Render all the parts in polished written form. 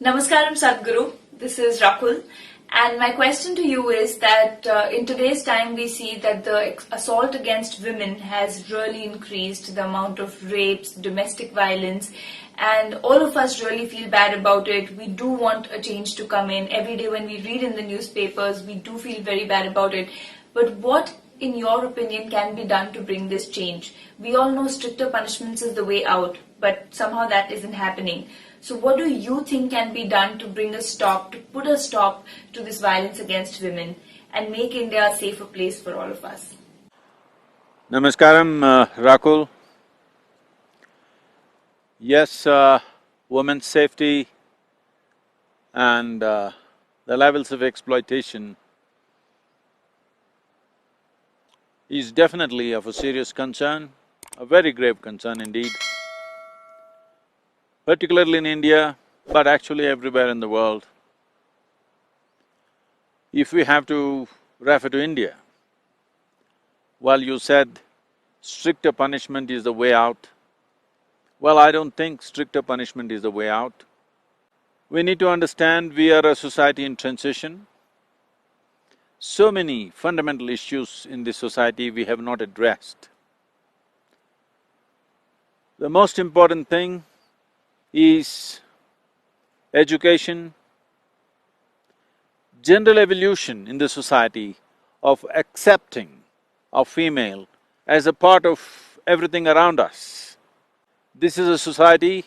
Namaskaram Sadhguru, this is Rakul, and my question to you is that in today's time we see that the assault against women has really increased, the amount of rapes, domestic violence, and all of us really feel bad about it. We do want a change to come in. Every day when we read in the newspapers, we do feel very bad about it. But what, in your opinion, can be done to bring this change? We all know stricter punishments is the way out, but somehow that isn't happening. So what do you think can be done to bring a stop, to put a stop to this violence against women and make India a safer place for all of us? Namaskaram, Rakul. Yes, women's safety and the levels of exploitation is definitely of a serious concern, a very grave concern indeed, particularly in India, but actually everywhere in the world. If we have to refer to India, well, you said stricter punishment is the way out. Well, I don't think stricter punishment is the way out. We need to understand we are a society in transition. So many fundamental issues in this society we have not addressed. The most important thing is education, general evolution in the society of accepting of female as a part of everything around us. This is a society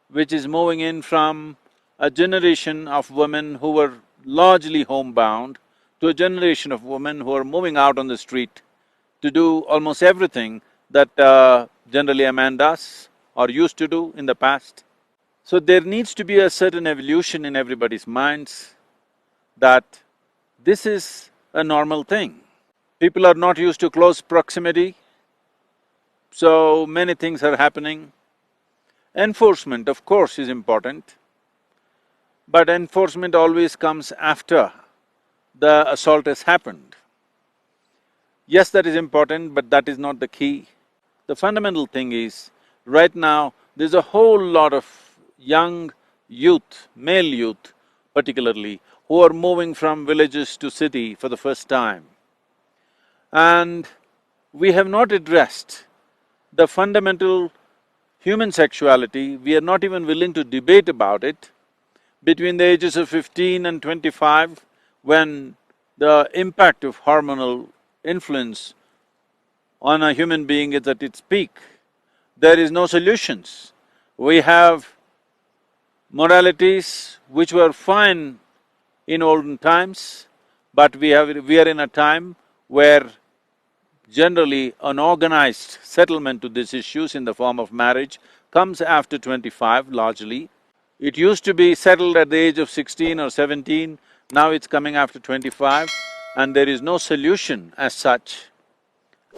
which is moving in from a generation of women who were largely homebound to a generation of women who are moving out on the street to do almost everything that generally a man does or used to do in the past. So there needs to be a certain evolution in everybody's minds that this is a normal thing. People are not used to close proximity, so many things are happening. Enforcement, of course, is important, but enforcement always comes after the assault has happened. Yes, that is important, but that is not the key. The fundamental thing is, right now, there's a whole lot of young youth, male youth particularly, who are moving from villages to city for the first time. And we have not addressed the fundamental human sexuality, we are not even willing to debate about it. Between the ages of 15 and 25, when the impact of hormonal influence on a human being is at its peak, there is no solutions. We have moralities which were fine in olden times, but we are in a time where generally an organized settlement to these issues in the form of marriage comes after 25 largely. It used to be settled at the age of 16 or 17, now it's coming after 25 and there is no solution as such.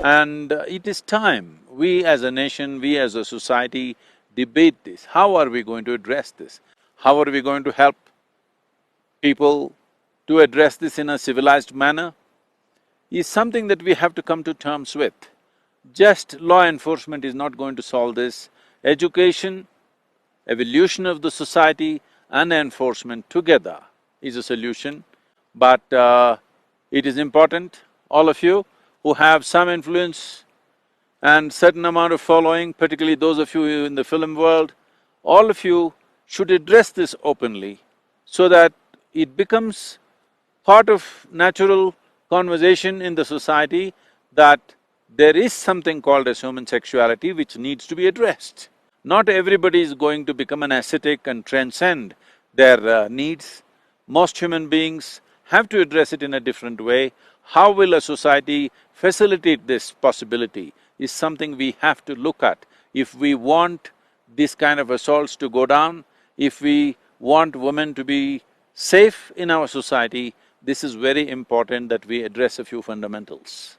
And it is time we as a nation, we as a society debate this. How are we going to address this? How are we going to help people to address this in a civilized manner? Is something that we have to come to terms with. Just law enforcement is not going to solve this. Education, evolution of the society and enforcement together is a solution. But it is important, all of you who have some influence and certain amount of following, particularly those of you in the film world, all of you should address this openly so that it becomes part of natural conversation in the society that there is something called as human sexuality which needs to be addressed. Not everybody is going to become an ascetic and transcend their needs. Most human beings have to address it in a different way. How will a society facilitate this possibility is something we have to look at. If we want this kind of assaults to go down, if we want women to be safe in our society, this is very important that we address a few fundamentals.